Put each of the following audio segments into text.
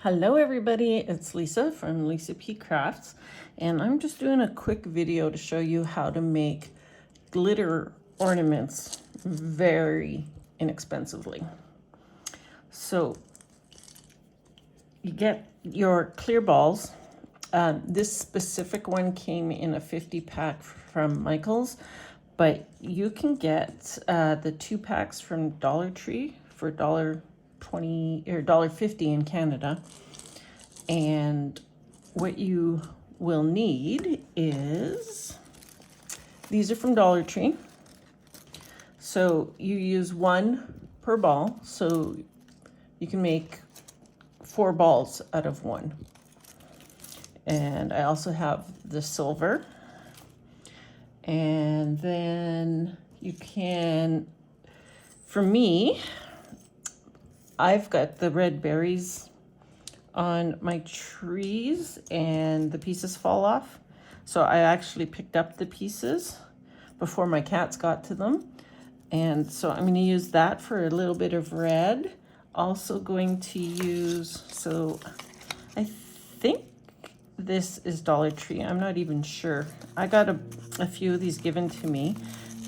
Hello everybody, it's Lisa from Lisa P Crafts, and I'm just doing a quick video to show you how to make glitter ornaments very inexpensively. So you get your clear balls. This specific one came in a 50 pack from Michael's, but you can get the 2 packs from Dollar Tree for $1.20 or $1.50 in Canada. And what you will need is, these are from Dollar Tree. So you use 1 per ball, so you can make 4 balls out of 1. And I also have the silver. And then you can, for me, I've got the red berries on my trees and the pieces fall off. So I actually picked up the pieces before my cats got to them. And so I'm going to use that for a little bit of red. Also going to use, so I think this is Dollar Tree. I'm not even sure. I got a few of these given to me,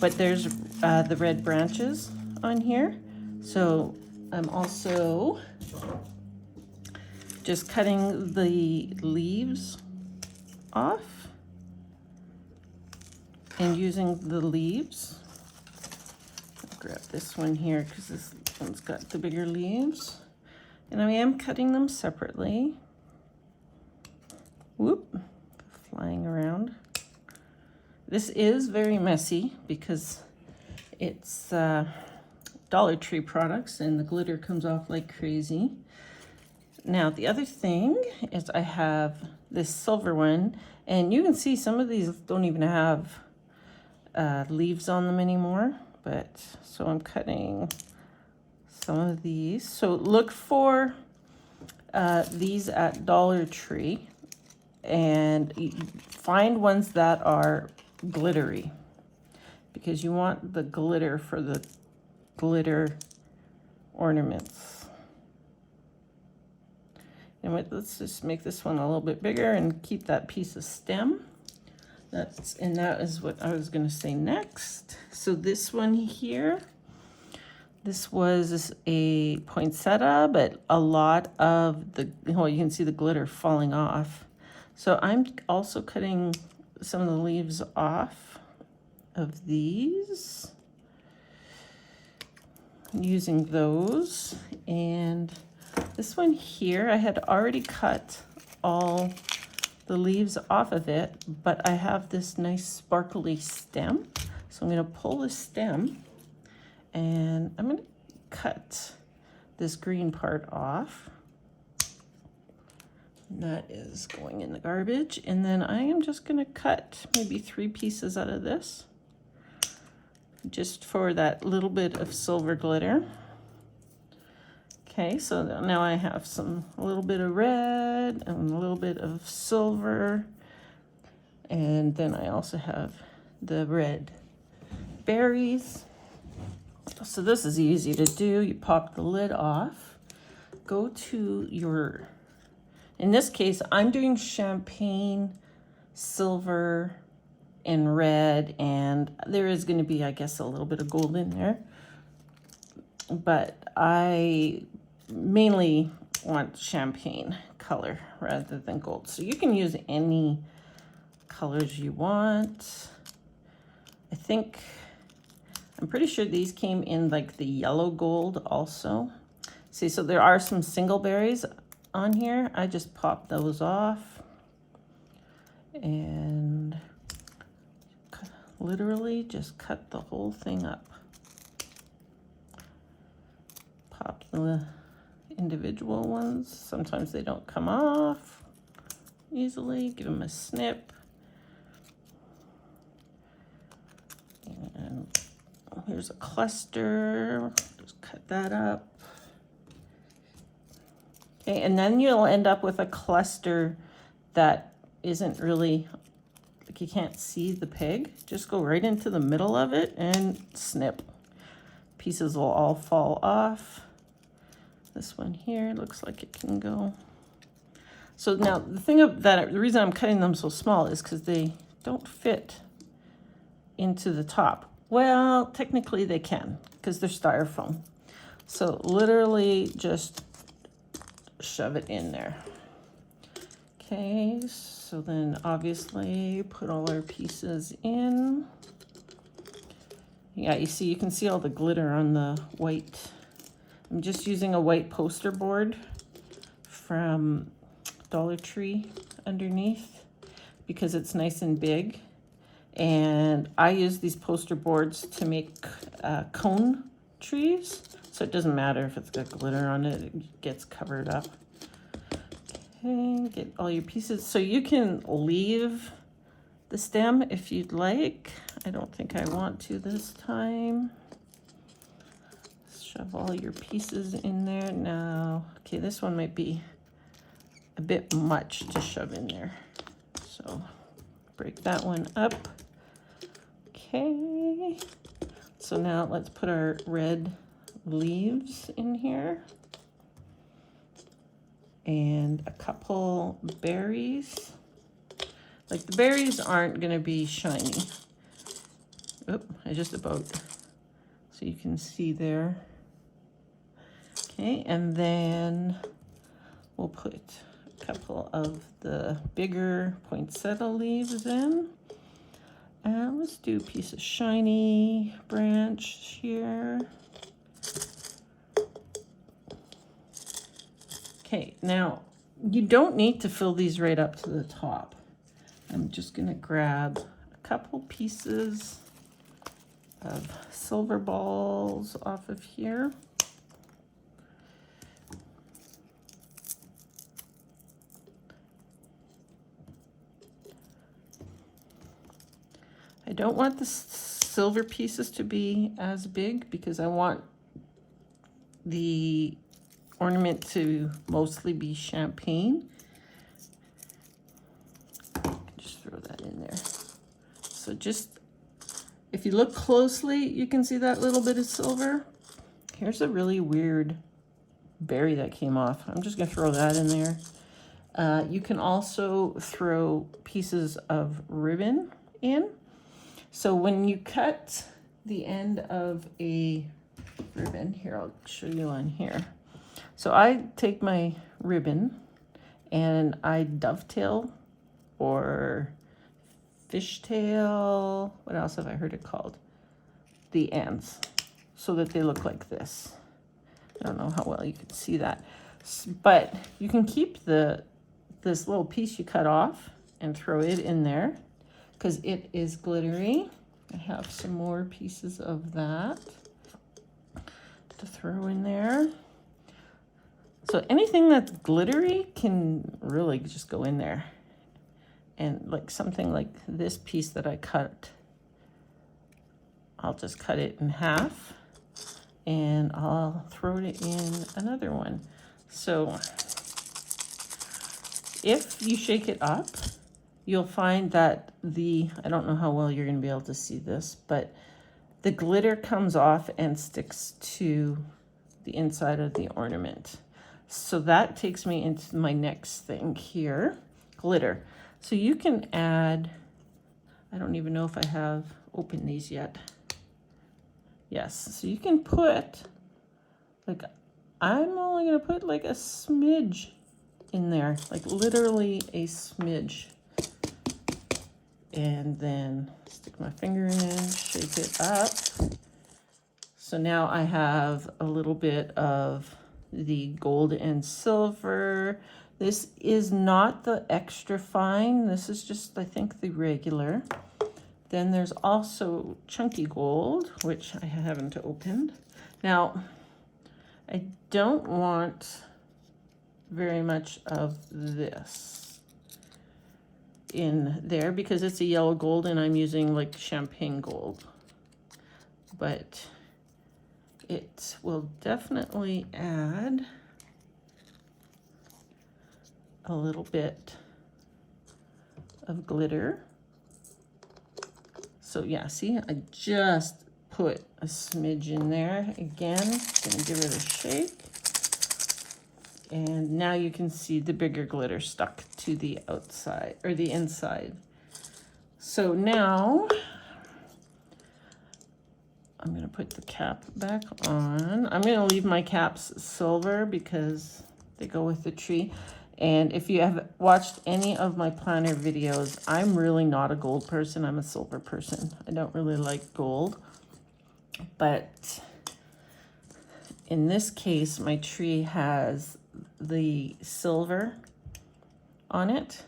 but there's the red branches on here. So I'm also just cutting the leaves off and using the leaves. I'll grab this one here because this one's got the bigger leaves. And I am cutting them separately. Whoop, flying around. This is very messy because it's Dollar Tree products and the glitter comes off like crazy. Now the other thing is I have this silver one, and you can see some of these don't even have leaves on them anymore, but so I'm cutting some of these. So look for these at Dollar Tree and find ones that are glittery, because you want the glitter for the glitter ornaments. And let's just make this one a little bit bigger and keep that piece of stem. That is what I was going to say next. So this one here, this was a poinsettia, but a lot of the, well, you can see the glitter falling off. So I'm also cutting some of the leaves off of these, using those. And this one here, I had already cut all the leaves off of it, but I have this nice sparkly stem. So I'm going to pull the stem and I'm going to cut this green part off. And that is going in the garbage. And then I am just going to cut maybe 3 pieces out of this, just for that little bit of silver glitter. Okay, so now I have a little bit of red and a little bit of silver. And then I also have the red berries. So this is easy to do. You pop the lid off, go to your, in this case, I'm doing champagne, silver, and red, and there is going to be, I guess, a little bit of gold in there. But I mainly want champagne color rather than gold. So you can use any colors you want. I'm pretty sure these came in like the yellow gold also. See, so there are some single berries on here. I just popped those off and literally just cut the whole thing up. Pop the individual ones. Sometimes they don't come off easily. Give them a snip. And here's a cluster. Just cut that up. Okay, and then you'll end up with a cluster that isn't really, like, you can't see the peg. Just go right into the middle of it and snip. Pieces will all fall off. This one here looks like it can go So now the reason I'm cutting them so small is because they don't fit into the top. Well, technically they can because they're styrofoam. So literally just shove it in there. Okay, so then obviously put all our pieces in. Yeah, you can see all the glitter on the white. I'm just using a white poster board from Dollar Tree underneath because it's nice and big. And I use these poster boards to make cone trees. So it doesn't matter if it's got glitter on it, it gets covered up. Okay, get all your pieces. So you can leave the stem if you'd like. I don't think I want to this time. Shove all your pieces in there now. Okay, this one might be a bit much to shove in there. So break that one up. Okay, so now let's put our red leaves in here. And a couple berries. Like the berries aren't gonna be shiny. Oop, I just about, so you can see there. Okay, and then we'll put a couple of the bigger poinsettia leaves in. And let's do a piece of shiny branch here. Okay, now you don't need to fill these right up to the top. I'm just gonna grab a couple pieces of silver balls off of here. I don't want the silver pieces to be as big because I want the ornament to mostly be champagne. Just throw that in there. So just, if you look closely, you can see that little bit of silver. Here's a really weird berry that came off. I'm just gonna throw that in there. You can also throw pieces of ribbon in. So when you cut the end of a ribbon, here, I'll show you on here. So I take my ribbon and I dovetail or fishtail, what else have I heard it called? The ends, so that they look like this. I don't know how well you can see that, but you can keep this little piece you cut off and throw it in there because it is glittery. I have some more pieces of that to throw in there. So anything that's glittery can really just go in there. And like something like this piece that I cut, I'll just cut it in half and I'll throw it in another one. So if you shake it up, you'll find that I don't know how well you're gonna be able to see this, but the glitter comes off and sticks to the inside of the ornament. So that takes me into my next thing here, glitter. So you can add, I don't even know if I have opened these yet. Yes, so you can put, like, I'm only gonna put like a smidge in there, like literally a smidge. And then stick my finger in, shake it up. So now I have a little bit of the gold and silver. This is not the extra fine. This is just, I think, the regular. Then there's also chunky gold, which I haven't opened. Now, I don't want very much of this in there because it's a yellow gold and I'm using like champagne gold. But it will definitely add a little bit of glitter. So yeah, see, I just put a smidge in there. Again, gonna give it a shake. And now you can see the bigger glitter stuck to the outside or the inside. So now I'm going to put the cap back on. I'm going to leave my caps silver because they go with the tree. And if you have watched any of my planner videos, I'm really not a gold person. I'm a silver person. I don't really like gold. But in this case, my tree has the silver on it.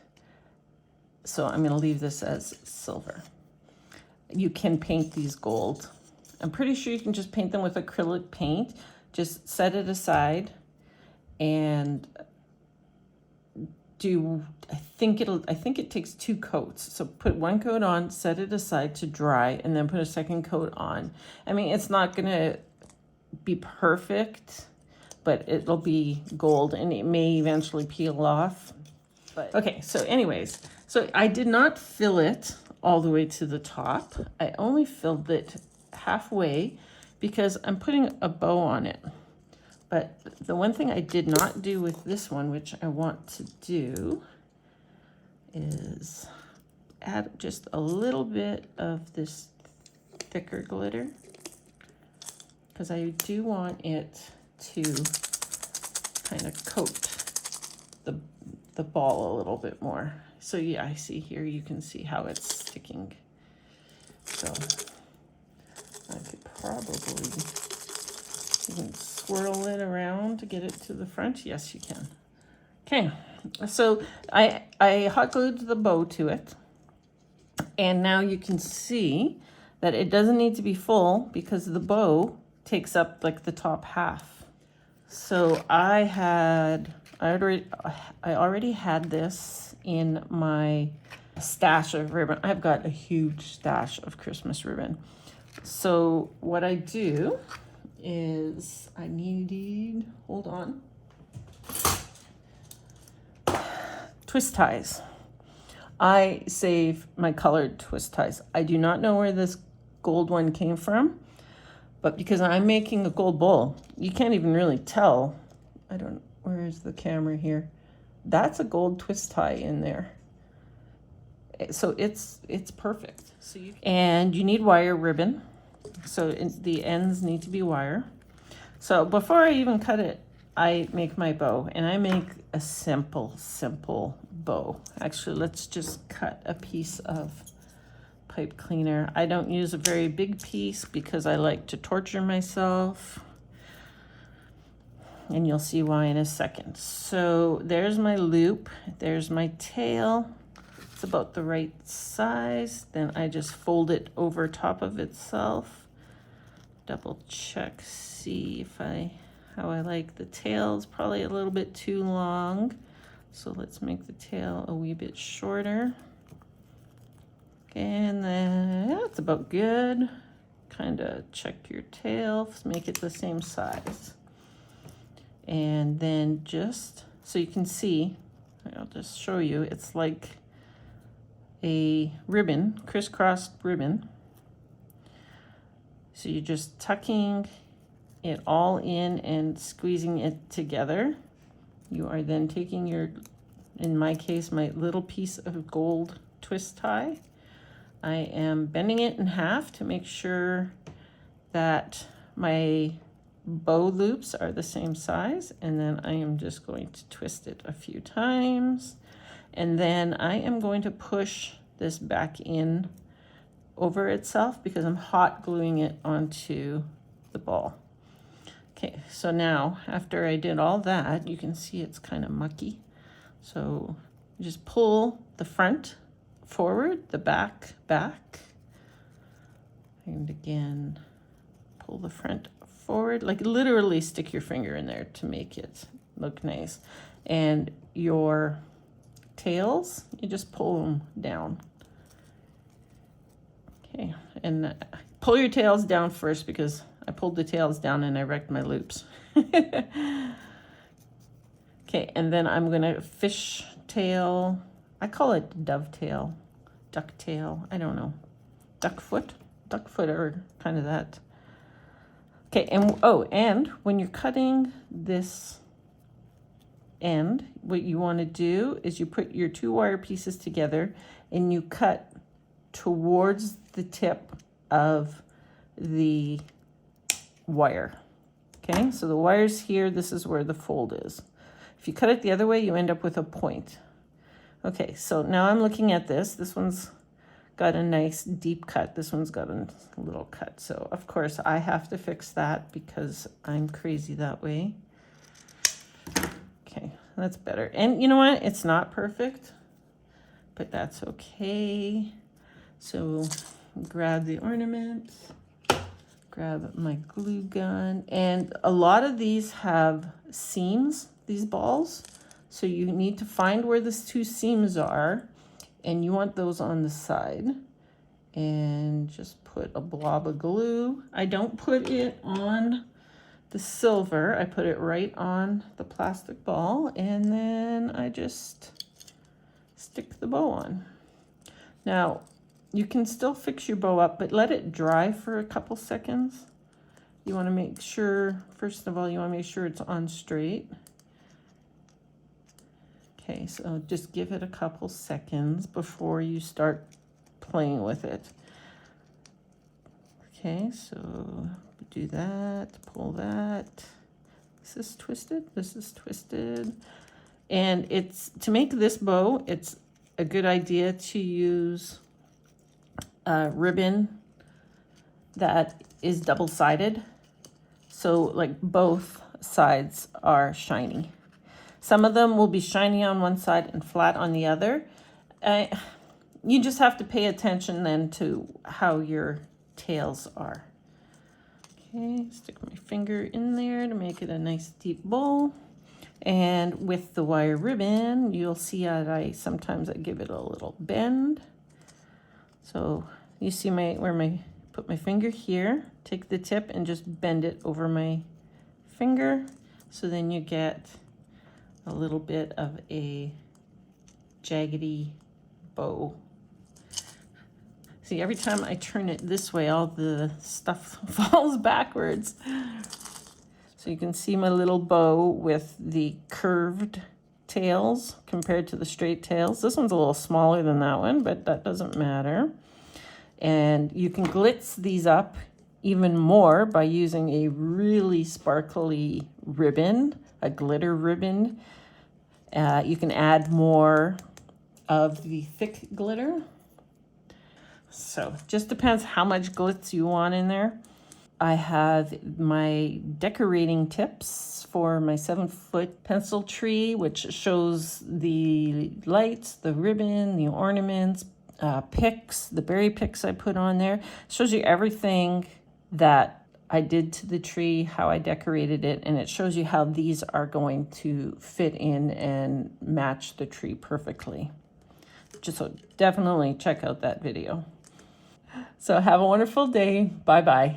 So I'm going to leave this as silver. You can paint these gold. I'm pretty sure you can just paint them with acrylic paint. Just set it aside and I think it takes 2 coats. So put 1 coat on, set it aside to dry, and then put a 2nd coat on. I mean, it's not going to be perfect, but it'll be gold and it may eventually peel off. But okay, so anyways, so I did not fill it all the way to the top. I only filled it halfway because I'm putting a bow on it. But the one thing I did not do with this one, which I want to do, is add just a little bit of this thicker glitter, because I do want it to kind of coat the ball a little bit more. So yeah, I see here, you can see how it's sticking. So I could probably even swirl it around to get it to the front. Yes, you can. Okay, so I hot glued the bow to it. And now you can see that it doesn't need to be full because the bow takes up like the top half. So I already had this in my stash of ribbon. I've got a huge stash of Christmas ribbon. So what I do is I needed, hold on, twist ties. I save my colored twist ties. I do not know where this gold one came from, but because I'm making a gold bowl, you can't even really tell. Where is the camera here? That's a gold twist tie in there. So it's perfect. And you need wire ribbon. So the ends need to be wire. So before I even cut it, I make my bow, and I make a simple bow. Actually, let's just cut a piece of pipe cleaner. I don't use a very big piece because I like to torture myself. And you'll see why in a second. So there's my loop. There's my tail. It's about the right size. Then I just fold it over top of itself. Double check, see how I like the tail. It's probably a little bit too long. So let's make the tail a wee bit shorter. And then that's about good. Kind of check your tail, make it the same size. And then just so you can see, I'll just show you, it's like a ribbon, crisscross ribbon. So you're just tucking it all in and squeezing it together. You are then taking in my case, my little piece of gold twist tie. I am bending it in half to make sure that my bow loops are the same size, and then I am just going to twist it a few times, and then I am going to push this back in over itself because I'm hot gluing it onto the ball. Okay, so now after I did all that, you can see it's kind of mucky. So just pull the front forward, the back, and again, pull the front forward, like literally stick your finger in there to make it look nice. And your tails, you just pull them down. Okay, and pull your tails down first because I pulled the tails down and I wrecked my loops. Okay, and then I'm gonna fishtail, I call it dovetail, ducktail, I don't know, duckfoot or kind of that. Okay, and when you're cutting this end, what you want to do is you put your two wire pieces together and you cut towards the tip of the wire. Okay, so the wire's here, this is where the fold is. If you cut it the other way, you end up with a point. Okay, so now I'm looking at this. This one's got a nice deep cut. This one's got a little cut. So of course I have to fix that because I'm crazy that way. Okay, that's better. And you know what? It's not perfect, but that's okay. So grab the ornament, grab my glue gun, and a lot of these have seams, these balls. So you need to find where the two seams are, and you want those on the side. And just put a blob of glue. I don't put it on the silver, I put it right on the plastic ball, and then I just stick the bow on. Now, you can still fix your bow up, but let it dry for a couple seconds. You want to make sure, first of all, you want to make sure it's on straight. Okay, so just give it a couple seconds before you start playing with it. Okay, so do that, pull that. This is twisted, this is twisted. And it's, to make this bow, it's a good idea to use a ribbon that is double-sided. So like both sides are shiny. Some of them will be shiny on one side and flat on the other. You just have to pay attention then to how your tails are. Okay, stick my finger in there to make it a nice deep bow. And with the wire ribbon, you'll see that I sometimes give it a little bend. So you see put my finger here, take the tip and just bend it over my finger. So then you get a little bit of a jaggedy bow. See, every time I turn it this way, all the stuff falls backwards. So you can see my little bow with the curved tails compared to the straight tails. This one's a little smaller than that one, but that doesn't matter. And you can glitz these up even more by using a really sparkly ribbon, a glitter ribbon. You can add more of the thick glitter. So it just depends how much glitz you want in there. I have my decorating tips for my 7-foot pencil tree, which shows the lights, the ribbon, the ornaments, picks, the berry picks I put on there. It shows you everything that I did to the tree, how I decorated it, and it shows you how these are going to fit in and match the tree perfectly. So definitely check out that video. So have a wonderful day. Bye-bye.